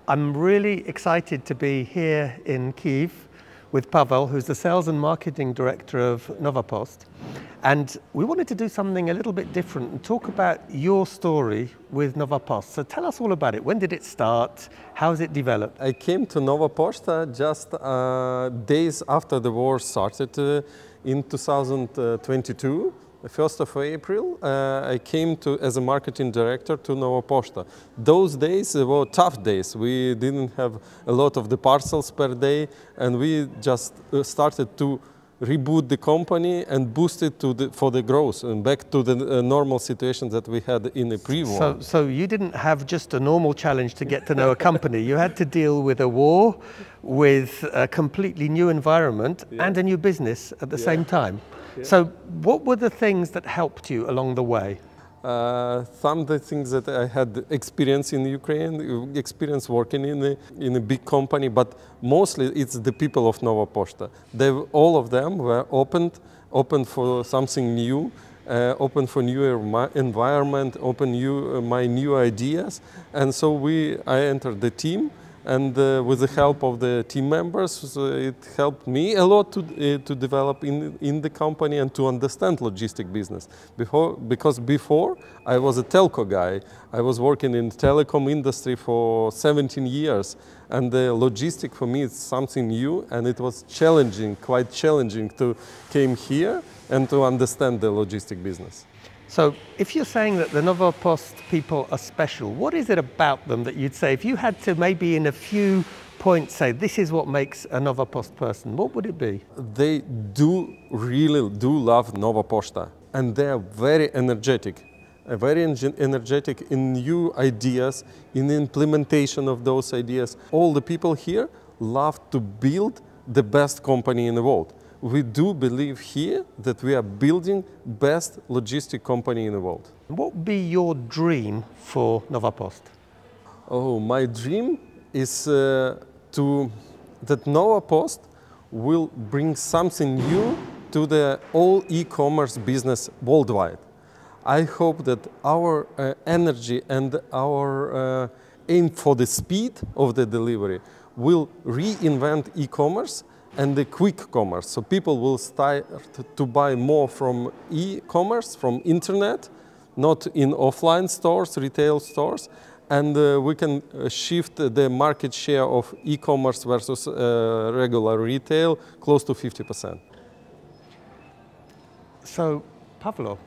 I'm really excited to be here in Kyiv with Pavel, who's the Sales and Marketing Director of Novopost. And we wanted to do something a little bit different and talk about your story with Novopost. So tell us all about it. When did it start? How has it developed? I came to Novopost just days after the war started in 2022. The 1st of April, I came as a marketing director to Novopost. Those days were tough days. We didn't have a lot of the parcels per day, and we just started to reboot the company and boost it for the growth and back to the normal situation that we had in the pre-war. So you didn't have just a normal challenge to get to know a company. You had to deal with a war, with a completely new environment, and a new business at the same time. Yeah. So what were the things that helped you along the way? Some of the things that I had experience in Ukraine, experience working in a big company, but mostly it's the people of Novopost. All of them were open for something new, open for new environment, my new ideas, and so I entered the team. And with the help of the team members, it helped me a lot to develop in the company and to understand logistic business. Because before, I was a telco guy. I was working in the telecom industry for 17 years. And the logistic for me is something new, and it was challenging, quite challenging to came here and to understand the logistic business. So if you're saying that the Novopost people are special, what is it about them that you'd say, if you had to maybe in a few points say, this is what makes a Novopost person, what would it be? They really do love Novopost, and they are very energetic in new ideas, in the implementation of those ideas. All the people here love to build the best company in the world. We do believe here that we are building best logistic company in the world. What would be your dream for Novopost? Oh, my dream is that Novopost will bring something new to the all e-commerce business worldwide. I hope that our energy and our aim for the speed of the delivery will reinvent e-commerce and the quick commerce. So people will start to buy more from e-commerce, from internet, not in offline stores, retail stores, and we can shift the market share of e-commerce versus regular retail close to 50%. So, Pavlo,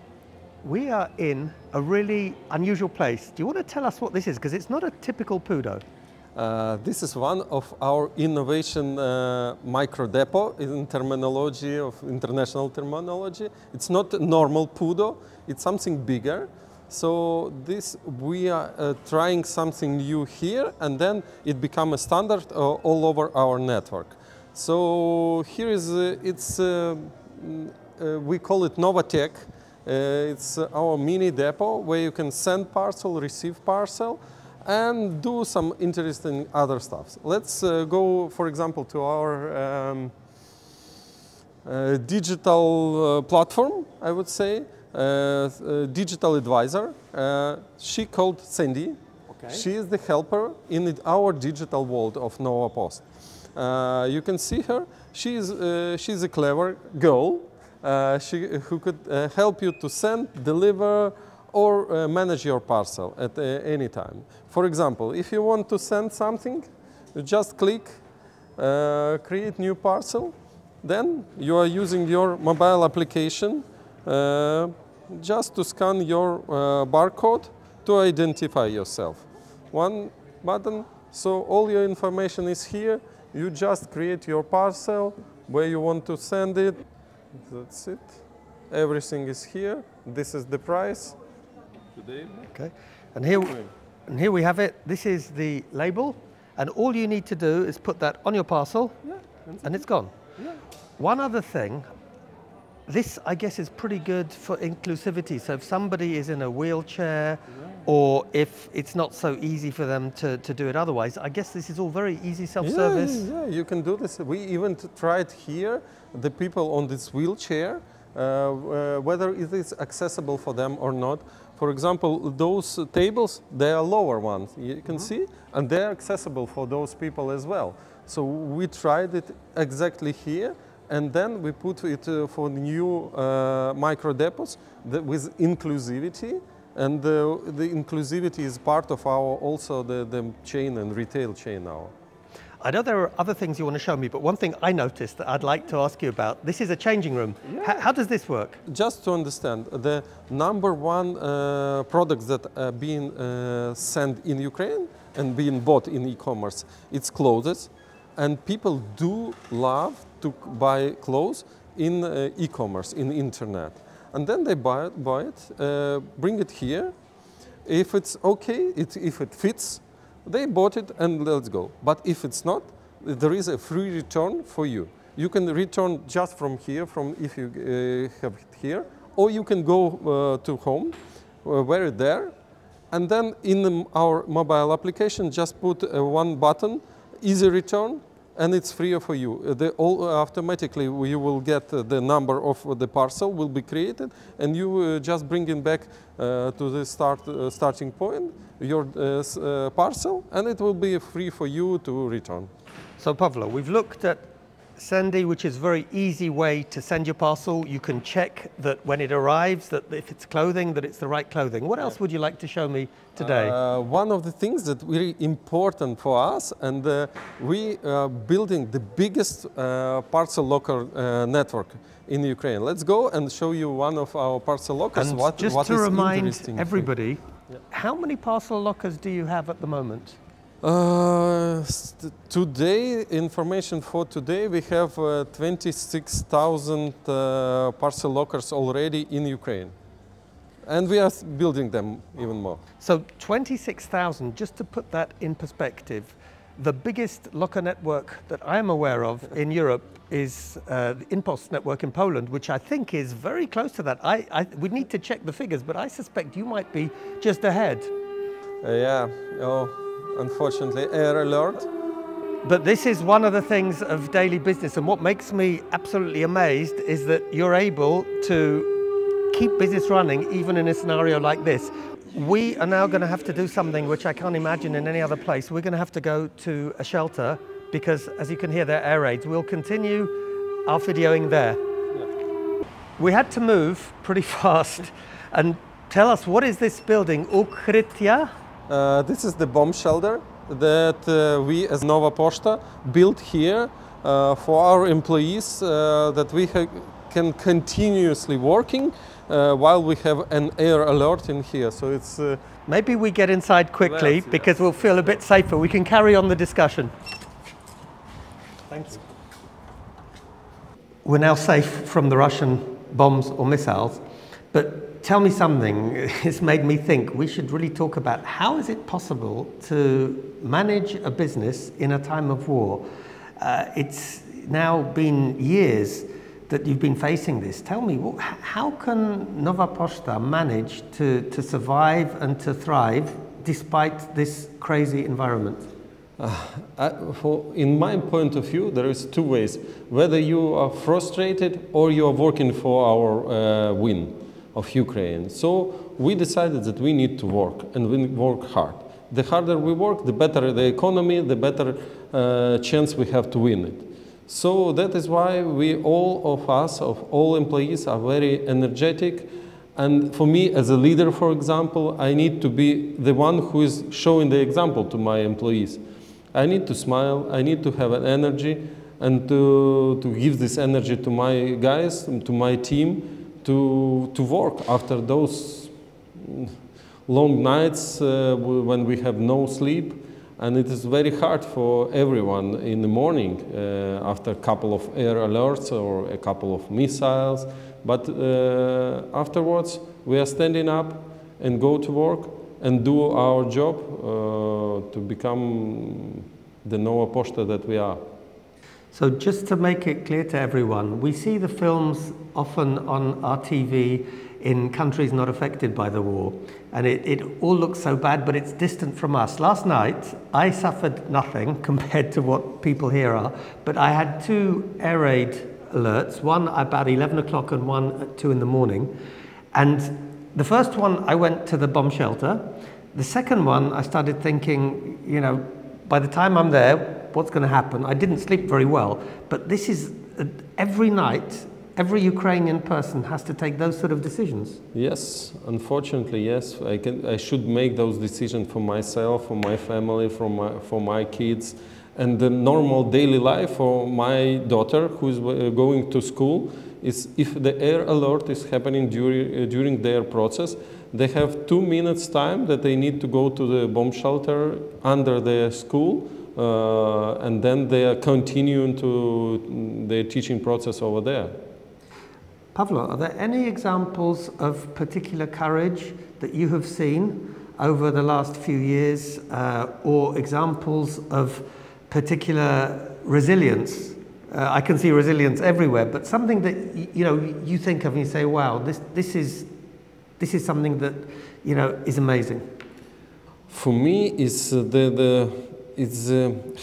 we are in a really unusual place. Do you want to tell us what this is? Because it's not a typical PUDO. This is one of our innovation micro depot in terminology of international terminology. It's not a normal PUDO, it's something bigger. So we are trying something new here, and then it becomes a standard all over our network. So here is we call it Novatech. It's our mini depot where you can send parcel, receive parcel, and do some interesting other stuff. Let's go, for example, to our digital platform, I would say, digital advisor. She called Sandy. Okay. She is the helper in our digital world of Novopost. You can see her. She's a clever girl who could help you to send, deliver, or manage your parcel at any time. For example, if you want to send something, you just click create new parcel. Then you are using your mobile application just to scan your barcode to identify yourself. One button, so all your information is here. You just create your parcel, where you want to send it. That's it. Everything is here. This is the price. Okay, and here we have it. This is the label, and all you need to do is put that on your parcel, and it's gone. Yeah. One other thing, this I guess is pretty good for inclusivity. So if somebody is in a wheelchair, or if it's not so easy for them to do it otherwise, I guess this is all very easy self-service. Yeah, you can do this. We even tried here the people on this wheelchair, whether it is accessible for them or not. For example, those tables, they are lower ones, you can see, and they're accessible for those people as well. So we tried it exactly here, and then we put it for new micro depots with inclusivity, and the inclusivity is part of our also the chain and retail chain now. I know there are other things you want to show me, but one thing I noticed that I'd like to ask you about, this is a changing room. Yeah. How does this work? Just to understand, the number one products that are being sent in Ukraine and being bought in e-commerce, it's clothes. And people do love to buy clothes in e-commerce, in internet. And then they buy it, bring it here. If it's okay, if it fits, they bought it and let's go. But if it's not, there is a free return for you. You can return just from here, if you have it here, or you can go to home, wear it there, and then in our mobile application, just put one button, easy return, and it's free for you. Automatically, you will get the number of the parcel will be created, and you just bring it back to the starting point, your parcel, and it will be free for you to return. So Pavlo, we've looked at Sendy, which is a very easy way to send your parcel. You can check that when it arrives, that if it's clothing, that it's the right clothing. What else would you like to show me today? One of the things that really important for us, and we are building the biggest parcel locker network in Ukraine. Let's go and show you one of our parcel lockers. And just to remind everybody, how many parcel lockers do you have at the moment? Today, information for today, we have 26,000 parcel lockers already in Ukraine. And we are building them even more. So 26,000, just to put that in perspective, the biggest locker network that I'm aware of in Europe is the InPost network in Poland, which I think is very close to that. We need to check the figures, but I suspect you might be just ahead. Yeah. Oh. Unfortunately, error alert. But this is one of the things of daily business, and what makes me absolutely amazed is that you're able to keep business running even in a scenario like this. We are now going to have to do something which I can't imagine in any other place. We're going to have to go to a shelter because, as you can hear, there are air raids. We'll continue our videoing there. Yeah. We had to move pretty fast. And tell us, what is this building? Ukrytya? This is the bomb shelter that we as Nova Pošta built here for our employees that we can continuously working while we have an air alert in here. So it's maybe we get inside quickly because we'll feel a bit safer. We can carry on the discussion. Thanks. We're now safe from the Russian bombs or missiles, but tell me something. It's made me think we should really talk about how is it possible to manage a business in a time of war. It's now been years that you've been facing this. Tell me, how can Nova Pošta manage to survive and to thrive despite this crazy environment? In my point of view, there is two ways. Whether you are frustrated or you are working for our win of Ukraine. So we decided that we need to work, and we work hard. The harder we work, the better the economy, the better chance we have to win it. So that is why all employees are very energetic. And for me, as a leader, for example, I need to be the one who is showing the example to my employees. I need to smile, I need to have an energy, and to give this energy to my guys, to my team, to work after those long nights when we have no sleep. And it is very hard for everyone in the morning after a couple of air alerts or a couple of missiles. But afterwards, we are standing up and go to work and do our job to become the Nova Pošta that we are. So just to make it clear to everyone, we see the films often on our TV in countries not affected by the war. And it all looks so bad, but it's distant from us. Last night, I suffered nothing compared to what people here are, but I had two air raid alerts, one about 11 o'clock and one at 2 in the morning. And The first one, I went to the bomb shelter. The second one, I started thinking, you know, by the time I'm there, what's going to happen? I didn't sleep very well, but this is every night, every Ukrainian person has to take those sort of decisions. Yes, unfortunately, yes. I should make those decisions for myself, for my family, for my kids, and the normal daily life for my daughter who is going to school. Is if the air alert is happening during their process, they have 2 minutes time that they need to go to the bomb shelter under their school, and then they are continuing to their teaching process over there. Pavlo, are there any examples of particular courage that you have seen over the last few years, or examples of particular resilience? I can see resilience everywhere, but something that you think of and you say, "Wow, this is something that is amazing." For me, it's the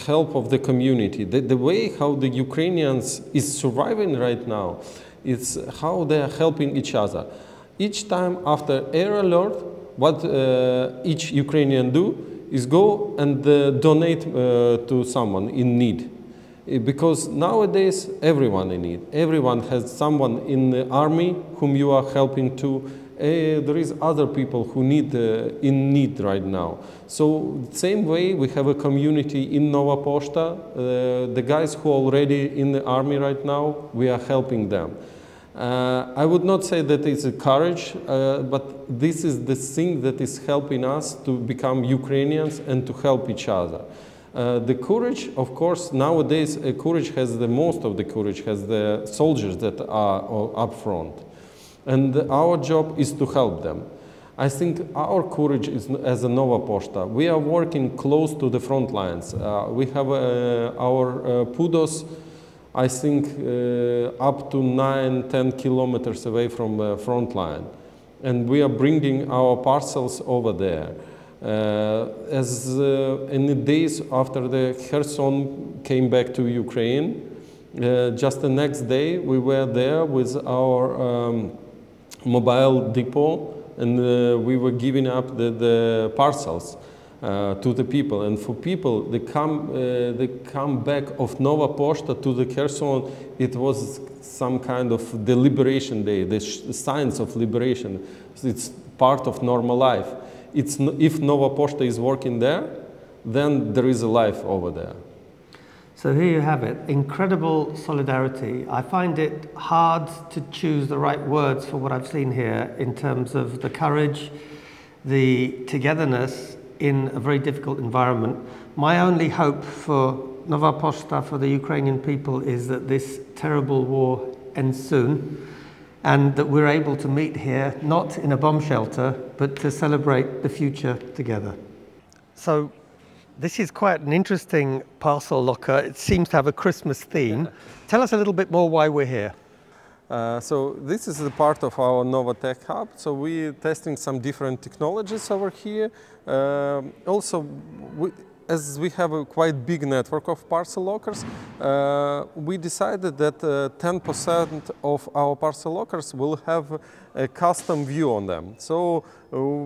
help of the community. The way how the Ukrainians is surviving right now, it's how they are helping each other. Each time after air alert, what each Ukrainian do is go and donate to someone in need. Because nowadays, everyone in need. Everyone has someone in the army whom you are helping to. There is other people who need in need right now. So same way, we have a community in Nova Pošta. The guys who are already in the army right now, we are helping them. I would not say that it's a courage, but this is the thing that is helping us to become Ukrainians and to help each other. The courage, of course, nowadays, most of the courage has the soldiers that are up front. And our job is to help them. I think our courage is, as a Nova Pošta, we are working close to the front lines. We have our PUDOs, I think, up to 9-10 kilometers away from the front line. And we are bringing our parcels over there. In the days after the Kherson came back to Ukraine, just the next day we were there with our mobile depot, and we were giving up the parcels to the people. And for people, they come back of Nova Pošta to the Kherson, it was some kind of the liberation day, the signs of liberation. It's part of normal life. If Nova Pošta is working there, then there is a life over there. So here you have it, incredible solidarity. I find it hard to choose the right words for what I've seen here in terms of the courage, the togetherness in a very difficult environment. My only hope for Nova Pošta, for the Ukrainian people, is that this terrible war ends soon, and that we're able to meet here, not in a bomb shelter, but to celebrate the future together. So this is quite an interesting parcel locker. It seems to have a Christmas theme. Tell us a little bit more why we're here. So this is the part of our Nova Tech Hub. So we're testing some different technologies over here. Also, as we have a quite big network of parcel lockers, we decided that 10% of our parcel lockers will have a custom view on them. So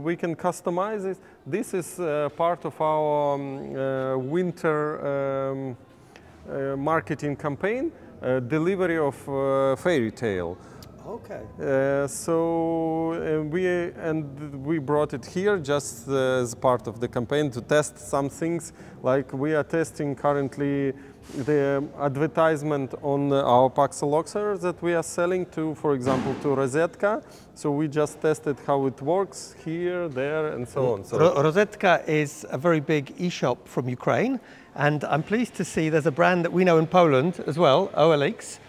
we can customize it. This is part of our winter marketing campaign, delivery of fairy tale. Okay. We brought it here just as part of the campaign to test some things. Like we are testing currently the advertisement on our parcel lockers that we are selling to, for example, to Rozycki. So we just tested how it works here, there, and so on. So Rozycki is a very big e-shop from Ukraine, and I'm pleased to see there's a brand that we know in Poland as well, OLX.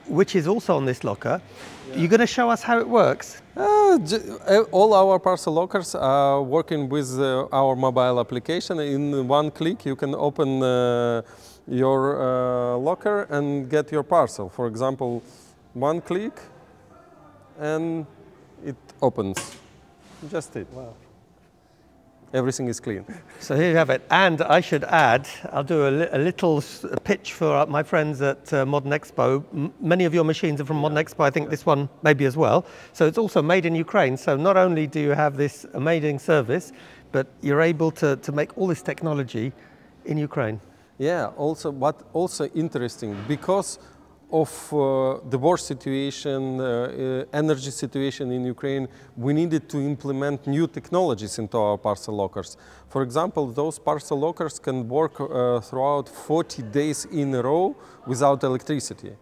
Which is also on this locker. Yeah. You're going to show us how it works? All our parcel lockers are working with our mobile application. In one click, you can open your locker and get your parcel. For example, one click, and it opens. Just it. Wow. everything is clean. So here you have it. And I should add, I'll do a little pitch for my friends at Modern Expo. Many of your machines are from Modern Expo. I think this one maybe as well. So it's also made in Ukraine. So not only do you have this amazing service, but you're able to make all this technology in Ukraine. Yeah, but also interesting because of the war situation, energy situation in Ukraine, we needed to implement new technologies into our parcel lockers. For example, those parcel lockers can work throughout 40 days in a row without electricity.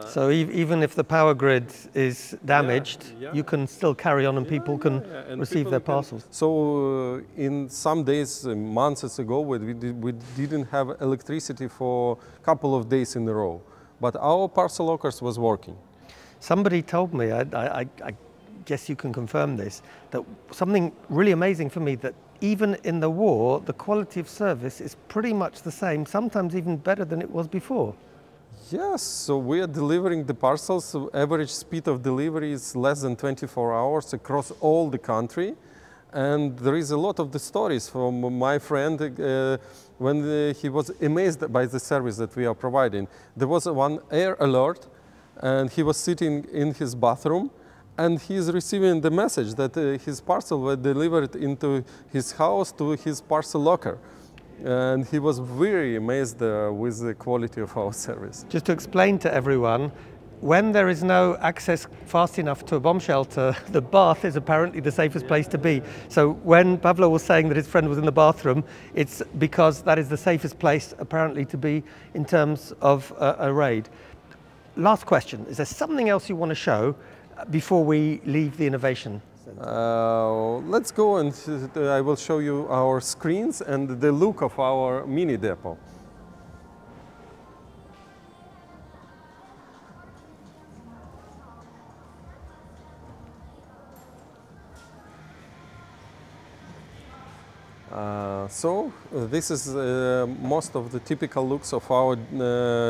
So even if the power grid is damaged, you can still carry on and people can receive their parcels. So in some days, months ago, we didn't have electricity for a couple of days in a row, but our parcel lockers was working. Somebody told me, I guess you can confirm this, that something really amazing for me, that even in the war, the quality of service is pretty much the same, sometimes even better than it was before. Yes, so we are delivering the parcels. So average speed of delivery is less than 24 hours across all the country. And there is a lot of the stories from my friend when he was amazed by the service that we are providing. There was one air alert and he was sitting in his bathroom and he is receiving the message that his parcel was delivered into his house to his parcel locker. And he was very amazed with the quality of our service. Just to explain to everyone, when there is no access fast enough to a bomb shelter, the bath is apparently the safest place to be. So when Pavlo was saying that his friend was in the bathroom, it's because that is the safest place apparently to be in terms of a raid. Last question, is there something else you want to show before we leave the innovation? Let's go and I will show you our screens and the look of our mini depot. This is most of the typical looks of our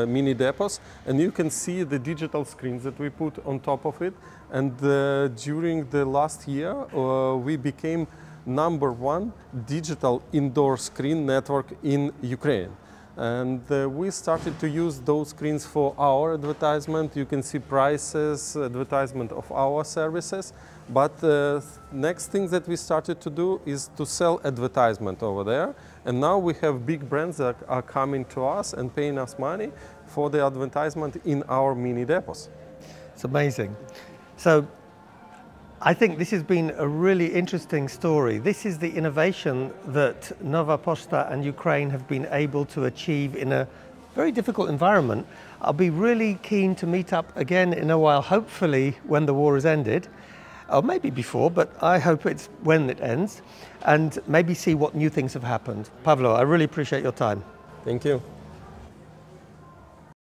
mini depots, and you can see the digital screens that we put on top of it. And during the last year, we became #1 digital indoor screen network in Ukraine. And we started to use those screens for our advertisement. You can see prices, advertisement of our services. But the next thing that we started to do is to sell advertisement over there. And now we have big brands that are coming to us and paying us money for the advertisement in our mini depots. It's amazing. So I think this has been a really interesting story. This is the innovation that Nova Poczta and Ukraine have been able to achieve in a very difficult environment. I'll be really keen to meet up again in a while, hopefully when the war has ended, or maybe before, but I hope it's when it ends, and maybe see what new things have happened. Pavlo, I really appreciate your time. Thank you.